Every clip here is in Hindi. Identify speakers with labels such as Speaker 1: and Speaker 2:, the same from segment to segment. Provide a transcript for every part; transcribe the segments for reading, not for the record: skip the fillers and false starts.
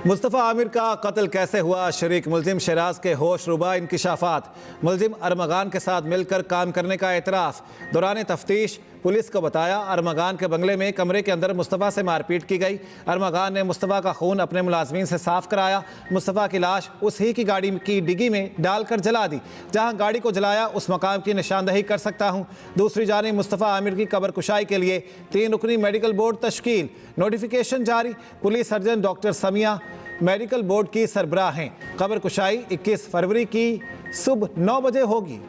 Speaker 1: मुस्तफ़ा आमिर का कत्ल कैसे हुआ, शरीक मुलजिम शहराज के होश रुबा इंकिशाफात। मुलजिम अरमगान के साथ मिलकर काम करने का एतराफ़। दौरान तफ्तीश पुलिस को बताया अरमगान के बंगले में कमरे के अंदर मुस्तफ़ा से मारपीट की गई। अरमगान ने मुस्तफ़ा का खून अपने मुलाजमीन से साफ कराया। मुस्तफ़ा की लाश उस ही की गाड़ी की डिग्गी में डालकर जला दी। जहां गाड़ी को जलाया उस मकाम की निशानदही कर सकता हूं। दूसरी जानिब मुस्तफ़ा आमिर की कब्र कुशाई के लिए 3 रुकनी मेडिकल बोर्ड तश्कील, नोटिफिकेशन जारी। Police surgeon doctor Samiya medical board की सरबराह हैं। कब्र कुशाई 21 फरवरी की सुबह 9 बजे होगी।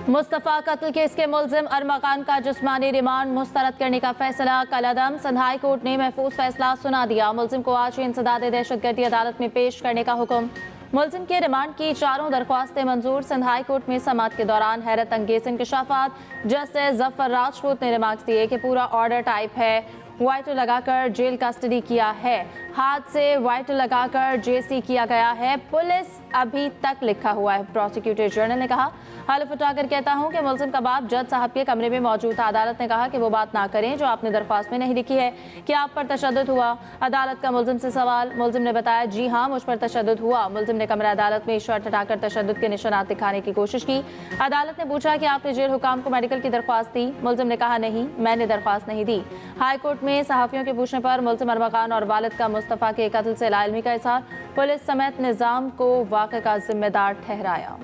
Speaker 2: मुस्तफ़ा कत्ल केस के मुलजिम अरमगान का जिस्मानी रिमांड मुस्तरद करने का फैसला कलअदम। सिंध हाई कोर्ट ने महफूज फैसला सुना दिया। मुलजिम को आज इंसदाद दहशतगर्दी अदालत में पेश करने का हुक्म। मुलजिम के रिमांड की 4 दरख्वास्तें मंजूर। सिंध हाई कोर्ट में समाअत के दौरान हैरत अंगेज इंकशाफात। जस्टिस जफर राजपूत ने रिमार्क्स दिए कि पूरा ऑर्डर टाइप है, वाइट लगाकर जेल कस्टडी किया है, हाथ से वाइट लगाकर जेसी किया गया है, पुलिस अभी तक लिखा हुआ है। प्रोसिक्यूटर जनरल ने कहा, हल्फ उठाकर कहता हूं कि मुलजिम का बाप जज साहब के कमरे में मौजूद था। अदालत ने कहा कि वो बात ना करें जो आपने दरख्वास्त में नहीं लिखी है कि आप पर तशद्दुद हुआ। अदालत का मुलजिम से सवाल। मुलजिम ने बताया, जी हाँ, मुझ पर तशद्दुद हुआ। मुलजिम ने कमरा अदालत में शर्ट हटाकर तशद्दुद के निशानात दिखाने की कोशिश की। अदालत ने पूछा कि आपने जेल हुकाम को मेडिकल की दरख्वास्त दी। मुलजिम ने कहा, नहीं, मैंने दरख्वास्त नहीं दी। हाई कोर्ट में सहाफियों के पूछने पर मुलजिम अरमगान और वालिद का मुस्तफ़ा के कत्ल से लाइल्मी का इज़हार। पुलिस समेत निज़ाम को वाक़े का जिम्मेदार ठहराया।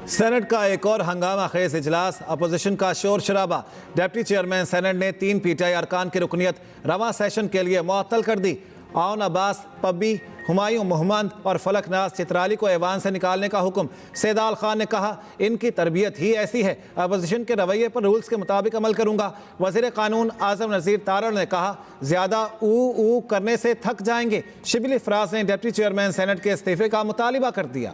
Speaker 1: सेनेट का एक और हंगामा खेज इजलास, अपोजिशन का शोर शराबा। डिप्टी चेयरमैन सेनेट ने 3 पीटीआई अरकान की रुकनियत रवां सेशन के लिए मुअत्तल कर दी। आउन अब्बास पब्बी, हुमायूं मोहम्मद और फलकनाज चित्राली को ऐवान से निकालने का हुक्म। सैदाल खान ने कहा, इनकी तरबियत ही ऐसी है, अपोजिशन के रवैये पर रूल्स के मुताबिक अमल करूंगा। वज़ीर कानून आज़म नज़ीर तारड़ ने कहा, ज़्यादा ऊ करने से थक जाएंगे। शिबिली फराज ने डिप्टी चेयरमैन सेनेट के इस्तीफे का मुतालिबा कर दिया।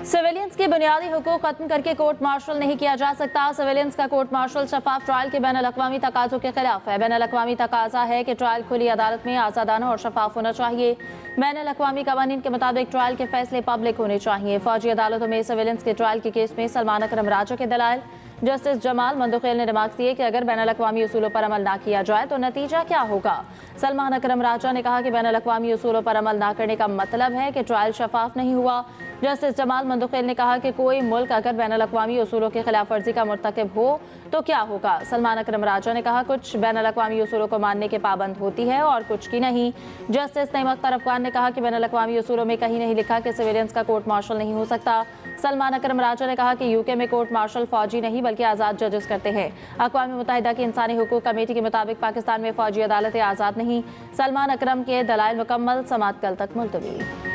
Speaker 2: सिविलियंस के बुनियादी हुकूक खत्म करके कोर्ट मार्शल नहीं किया जा सकता। सिविलियंस का कोर्ट मार्शल शफाफ ट्रायल के बैनुल-अक़वामी तकाज़ों के खिलाफ है। बैनुल-अक़वामी तकाज़ा है कि ट्रायल खुली अदालत में आज़ादाना और शफाफ होना चाहिए। बैनुल-अक़वामी कवानीन के मुताबिक ट्रायल के फैसले पब्लिक होने चाहिए। फौजी अदालतों में सिविलियंस के ट्रायल के केस में सलमान अकरम राजा के दलाइल। जस्टिस जमाल मंदुखेल ने रिमार्क्स दिए कि अगर बैनुल-अक़वामी उसूलों पर अमल ना किया जाए तो नतीजा क्या होगा। सलमान अकरम राजा ने कहा कि बैनुल-अक़वामी उसूलों पर अमल ना करने का मतलब है कि ट्रायल शफाफ नहीं हुआ। जस्टिस जमाल मंदुखेल ने कहा कि कोई मुल्क अगर बैनुल-अक़वामी उसूलों की खिलाफ वर्जी का मुर्तकिब हो तो क्या होगा। सलमान अकरम राजा ने कहा, कुछ बैनुल-अक़वामी उसूलों को मानने के पाबंद होती है और कुछ की नहीं। जस्टिस नईम अख्तर अफगान ने कहा कि बैनुल-अक़वामी उसूलों में कहीं नहीं लिखा कि सिविलियंस का कोर्ट मार्शल नहीं हो सकता। सलमान अकरम राजा ने कहा कि यूके में कोर्ट मार्शल फौजी नहीं बल्कि आज़ाद जजेस करते हैं। अक़वाम मुत्तहिदा की इंसानी हुकूक कमेटी के मुताबिक पाकिस्तान में फौजी अदालतें आज़ाद नहीं। सलमान अकरम के दलाइल मुकम्मल। समाअत कल तक मुलतवी।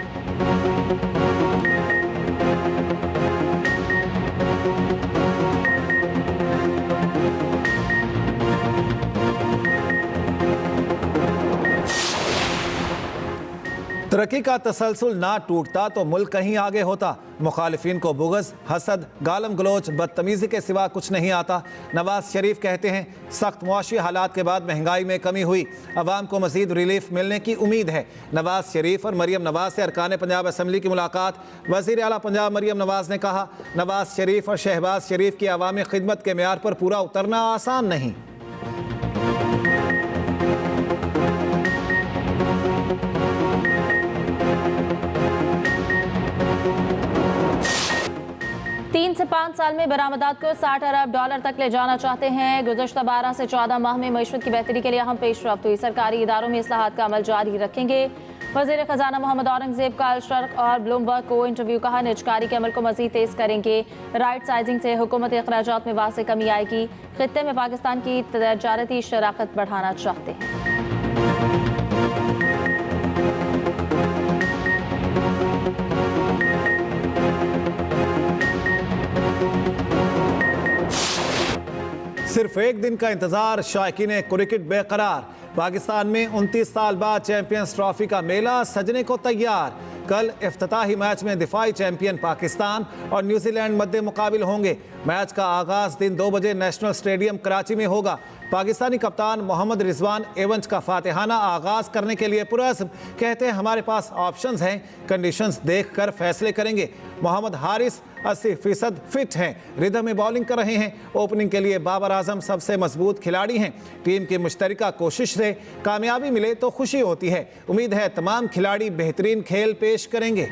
Speaker 1: तरक्की का तसलसल ना टूटता तो मुल्क कहीं आगे होता। मुखालिफिन को बुग़्ज़, हसद, गालम गलोच, बदतमीज़ी के सिवा कुछ नहीं आता। नवाज शरीफ कहते हैं, सख्त मुआशी हालात के बाद महंगाई में कमी हुई, अवाम को मज़ीद रिलीफ मिलने की उम्मीद है। नवाज शरीफ और मरियम नवाज से अरकान पंजाब असम्बली की मुलाकात। वज़ीर आला पंजाब मरियम नवाज ने कहा, नवाज शरीफ और शहबाज शरीफ की अवामी खिदमत के मेयार पर पूरा उतरना आसान नहीं।
Speaker 2: 3 से 5 साल में बरामदात को $60 अरब तक ले जाना चाहते हैं। गुज़श्ता 12 से 14 माह में मईशत की बेहतरी के लिए अहम पेशरफ्त हुई। सरकारी इदारों में इस्लाहात का अमल जारी रखेंगे। वज़ीर ख़जाना मोहम्मद औरंगज़ेब का अल-शर्क़ और ब्लूमबर्ग को इंटरव्यू। कहा, निजकारी के अमल को मज़ीद तेज़ करेंगे। राइट साइजिंग से हुकूमती अखराजात में वाज़ेह कमी आएगी। ख़ित्ते में पाकिस्तान की तजारती शराकत बढ़ाना चाहते हैं।
Speaker 1: सिर्फ एक दिन का इंतजार, शायकीन क्रिकेट बेकरार। पाकिस्तान में 29 साल बाद चैंपियंस ट्रॉफी का मेला सजने को तैयार। कल इफ्तिताही मैच में दिफाई चैंपियन पाकिस्तान और न्यूजीलैंड मध्य मुकाबिल होंगे। मैच का आगाज दिन 2 बजे नेशनल स्टेडियम कराची में होगा। पाकिस्तानी कप्तान मोहम्मद रिजवान एवंज का फातिहाना आगाज करने के लिए पुरअज़्म, कहते हैं हमारे पास ऑप्शंस हैं, कंडीशंस देखकर फैसले करेंगे। मोहम्मद हारिस 80% फिट हैं, रिदम में बॉलिंग कर रहे हैं। ओपनिंग के लिए बाबर आजम सबसे मजबूत खिलाड़ी हैं। टीम की मुश्तरका कोशिश से कामयाबी मिले तो खुशी होती है। उम्मीद है तमाम खिलाड़ी बेहतरीन खेल पेश करेंगे।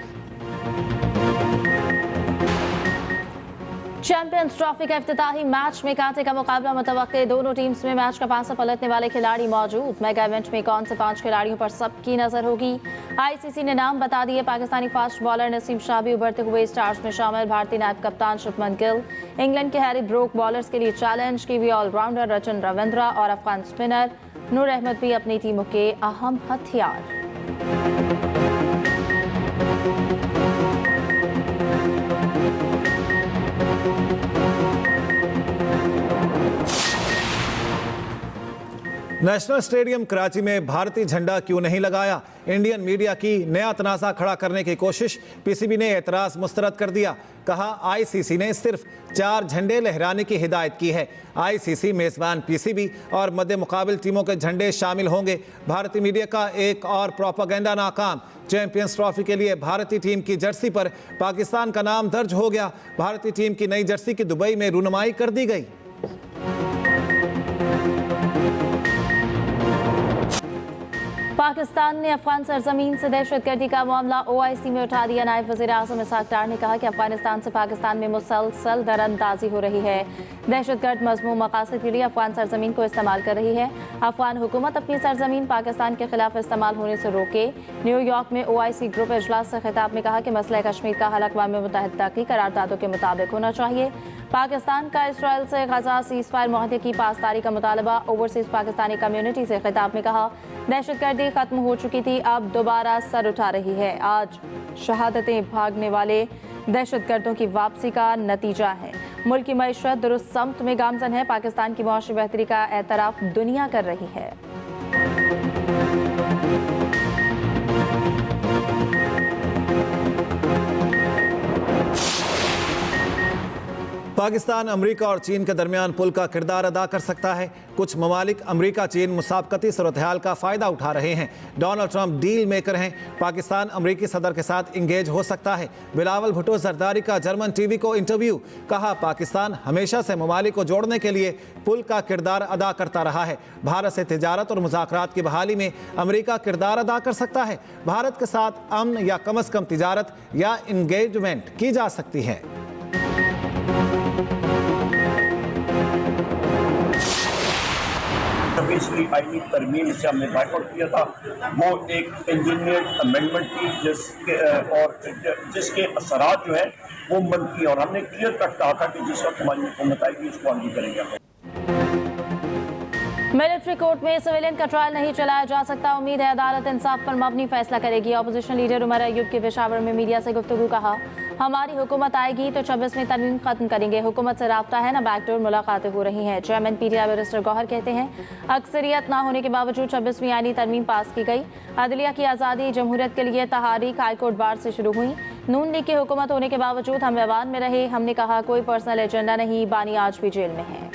Speaker 2: चैंपियंस ट्रॉफी के इफ्तिताही मैच में कांटे का मुकाबला मुतवक्के। दोनों टीम्स में मैच का पासा पलटने वाले खिलाड़ी मौजूद। मेगा इवेंट में कौन से 5 खिलाड़ियों पर सबकी नजर होगी? आईसीसी ने नाम बता दिए। पाकिस्तानी फास्ट बॉलर नसीम शाह भी उभरते हुए स्टार्स में शामिल। भारतीय नायब कप्तान शुभमन गिल, इंग्लैंड के हैरी ब्रोक बॉलर्स के लिए चैलेंज। कीवी ऑलराउंडर रचन रविंद्रा और अफगान स्पिनर नूर अहमद भी अपनी टीमों के अहम हथियार।
Speaker 1: नेशनल स्टेडियम कराची में भारतीय झंडा क्यों नहीं लगाया? इंडियन मीडिया की नया तनाज़ा खड़ा करने की कोशिश। पीसीबी ने एतराज़ मुस्तरद कर दिया। कहा आईसीसी ने सिर्फ 4 झंडे लहराने की हिदायत की है। आईसीसी मेज़बान पीसीबी और मध्य मुकाबिल टीमों के झंडे शामिल होंगे। भारतीय मीडिया का एक और प्रोपेगेंडा नाकाम। चैंपियंस ट्रॉफी के लिए भारतीय टीम की जर्सी पर पाकिस्तान का नाम दर्ज हो गया। भारतीय टीम की नई जर्सी की दुबई में रुनमाई कर दी गई।
Speaker 2: पाकिस्तान ने अफगान सरजमीन से दहशतगर्दी का मामला ओआईसी में उठा दिया। नायब वज़ीर आज़म इसहाक डार ने कहा कि अफगानिस्तान से पाकिस्तान में मुसलसल दरअंदाजी हो रही है। दहशतगर्द मज़मूम मकासद के लिए अफगान सरजमीन को इस्तेमाल कर रही है। अफगान हुकूमत अपनी सरजमीन पाकिस्तान के खिलाफ इस्तेमाल होने से रोके। न्यूयॉर्क में ओआईसी ग्रुप इजलास से खिताब में कहा कि मसला कश्मीर का हल अक़वाम मुत्तहिदा की करारदादों के मुताबिक होना चाहिए। पाकिस्तान का इसराइल से गजा सीज़फायर मुआहदे की पासदारी का मुतालबा। ओवरसीज़ पाकिस्तानी कम्युनिटी से खिताब में कहा दहशतगर्दी खत्म हो चुकी थी, अब दोबारा सर उठा रही है। आज शहादतें भागने वाले दहशतगर्दों की वापसी का नतीजा है। मुल्क की मईशत दुरुस्त समत में गामजन है। पाकिस्तान की मुआशी बेहतरी का एतराफ़ दुनिया कर रही है।
Speaker 1: पाकिस्तान अमेरिका और चीन के दरमियान पुल का किरदार अदा कर सकता है। कुछ ममालिक अमेरिका चीन मुसाबकती सूरत-ए-हाल का फ़ायदा उठा रहे हैं। डोनाल्ड ट्रंप डील मेकर हैं। पाकिस्तान अमेरिकी सदर के साथ इंगेज हो सकता है। बिलावल भुट्टो जरदारी का जर्मन टीवी को इंटरव्यू। कहा पाकिस्तान हमेशा से ममालिक को जोड़ने के लिए पुल का किरदार अदा करता रहा है। भारत से तिजारत और मुज़ाकरात की बहाली में अमेरिका किरदार अदा कर सकता है। भारत के साथ अमन या कम अज़ कम तिजारत या इंगेजमेंट की जा सकती है।
Speaker 3: पिछली आईनी तरमीम से हमने बाइकआउट किया था, वो एक इंजीनियर अमेंडमेंट थी जिसके असरात जो है वो मनफी, और हमने क्लियर कट कहा था कि जिस वक्त हमारी हुकूमत आएगी इसको हम भी करेंगे।
Speaker 2: मिलिट्री कोर्ट में सिविलियन का ट्रायल नहीं चलाया जा सकता। उम्मीद है अदालत इंसाफ पर मबनी फैसला करेगी। अपोजिशन लीडर उमर अयूब के पेशावर में मीडिया से गुफ्तगू। कहा हमारी हुकूमत आएगी तो 26वीं तरमीम खत्म करेंगे। हुकूमत से राब्ता है, न बैकडोर मुलाकातें हो रही हैं। चेयरमैन पीटीआई बैरिस्टर गौहर कहते हैं अक्सरियत ना होने के बावजूद 26वीं आईनी तरमीम पास की गई। अदलिया की आज़ादी जमहूरियत के लिए तहारीक हाईकोर्ट बार से शुरू हुई। नून लीग की हुकूमत होने के बावजूद हम ऐवान में रहे। हमने कहा कोई पर्सनल एजेंडा नहीं, बानी आज भी जेल में है।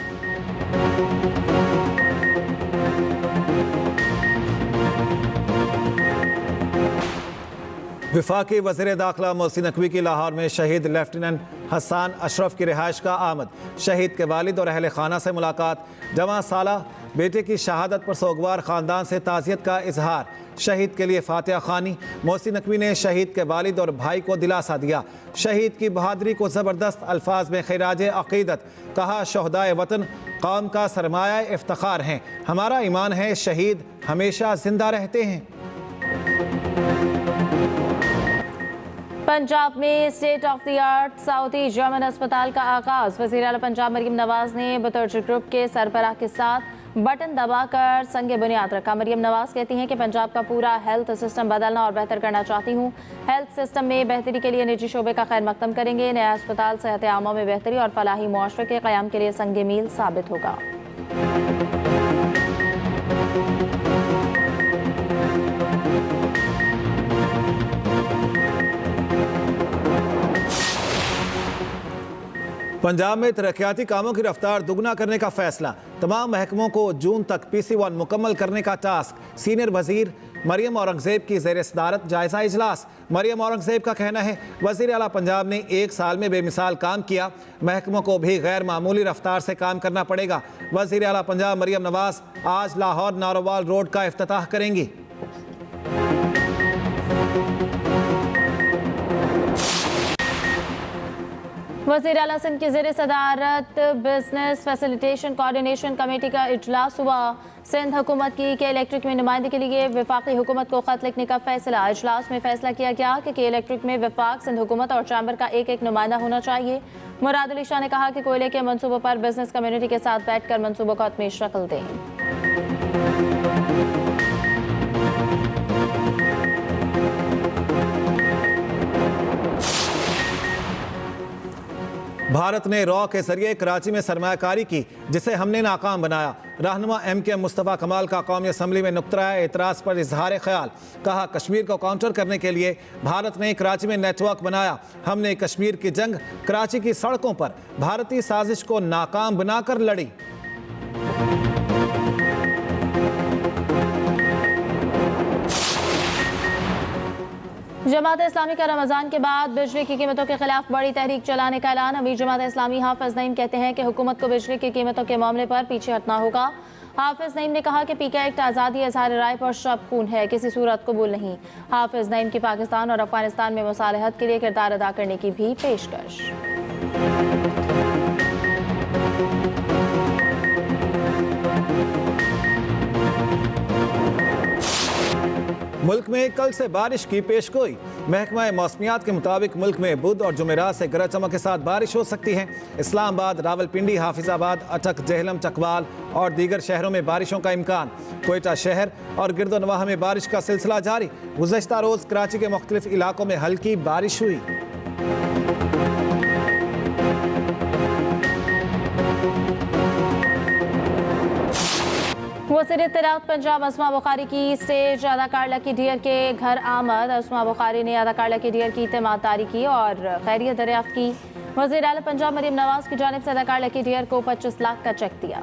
Speaker 1: वफाकी वज़ीर दाखिला मोहसिन नकवी की लाहौर में शहीद लेफ्टिनेंट हसन अशरफ की रिहाइश का आमद। शहीद के वालिद और अहल खाना से मुलाकात। जमा साला बेटे की शहादत पर सोगवार ख़ानदान से ताज़ियत का इजहार। शहीद के लिए फातिहा खानी। मोहसिन नकवी ने शहीद के वालिद और भाई को दिलासा दिया। शहीद की बहादुरी को ज़बरदस्त अल्फाज में खिराज अक़ीदत। कहा शहदाए वतन कौम का सरमाया इफ्तिखार हैं। हमारा ईमान है शहीद हमेशा जिंदा रहते हैं।
Speaker 2: पंजाब में state of the art Southee German अस्पताल का आगाज। वज़ीर आला पंजाब मरियम नवाज ने बतौर ग्रुप के सरबराह के साथ बटन दबाकर संगे बुनियाद रखा। मरियम नवाज कहती हैं कि पंजाब का पूरा हेल्थ सिस्टम बदलना और बेहतर करना चाहती हूँ। हेल्थ सिस्टम में बेहतरी के लिए निजी शोबे का खैर मकदम करेंगे। नया अस्पताल सेहत आमा में बेहतरी और फलाही मुआशरे के क़याम के लिए संगे मील साबित होगा।
Speaker 1: पंजाब में तरक्याती कामों की रफ्तार दुगना करने का फैसला, तमाम महकमों को जून तक PC1 मुकम्मल करने का टास्क। सीनियर वजीर मरियम औरंगजेब की ज़ेर सदारत जायजा इजलास। मरियम औरंगजेब का कहना है वजीर आला पंजाब ने 1 साल में बेमिसाल काम किया, महकमों को भी गैर मामूली रफ्तार से काम करना पड़ेगा। वजीर आला पंजाब मरियम नवाज आज लाहौर नारोवाल रोड का इफ्तिताह करेंगी।
Speaker 2: वज़ीर आला सिंध की ज़ेर सदारत बिजनेस फैसिलिटेशन कोऑर्डिनेशन कमेटी का इजलास हुआ। सिंध हुकूमत की के इलेक्ट्रिक में नुमाइंदगी के लिए वफाकी हुकूमत को खत लिखने का फैसला। इजलास में फैसला किया गया कि के इलेक्ट्रिक में वफाक, सिंध हुकूमत और चैम्बर का एक नुमाइंदा होना चाहिए। मुराद अली शाह ने कहा कि कोयले के मनसूबों पर बिजनेस कम्युनिटी के साथ बैठकर मनसूबों को हतमी शक्ल दें।
Speaker 1: भारत ने रॉ के जरिए कराची में सरमायाकारी की, जिसे हमने नाकाम बनाया। रहनुमा MKM मुस्तफ़ा कमाल का कौमी असम्बली में नुक्ता एतराज़ पर इजहार ख्याल। कहा कश्मीर को काउंटर करने के लिए भारत ने कराची में नेटवर्क बनाया। हमने कश्मीर की जंग कराची की सड़कों पर भारतीय साजिश को नाकाम बनाकर लड़ी।
Speaker 2: जमात इस्लामी का रमज़ान के बाद बिजली की कीमतों के खिलाफ बड़ी तहरीक चलाने का ऐलान। अमीर जमात इस्लामी हाफिज नईम कहते हैं कि हुकूमत को बिजली की कीमतों के मामले पर पीछे हटना होगा। हाफिज नईम ने कहा कि PK एक्ट आज़ादी इज़हार राय पर शब खून है, किसी सूरत कबूल नहीं। हाफिज नईम की पाकिस्तान और अफगानिस्तान में मुसालहत के लिए किरदार अदा करने की भी पेशकश।
Speaker 1: मुल्क में कल से बारिश की पेशगोई। महकमा मौसमियात के मुताबिक मुल्क में बुध और जुमेरात से गरज चमक के साथ बारिश हो सकती है। इस्लामाबाद, रावलपिंडी, हाफिजाबाद, अटक, जेहलम, चकवाल और दीगर शहरों में बारिशों का इम्कान। कोयटा शहर और गिरदोनवाह में बारिश का सिलसिला जारी। गुज़श्ता रोज़ कराची के मुख्तलिफ इलाकों में हल्की बारिश हुई।
Speaker 2: वज़ीर इत्तलात पंजाब अस्मा बुखारी की स्टेज अदाकार लकी डियर के घर आमद। अस्मा बुखारी ने अदाकार लकी डियर की तीमारदारी की और खैरियत दरियाफ्त की। वज़ीर आला पंजाब मरियम नवाज की जानिब से अदाकार लकी डियर को 25 लाख का चेक दिया।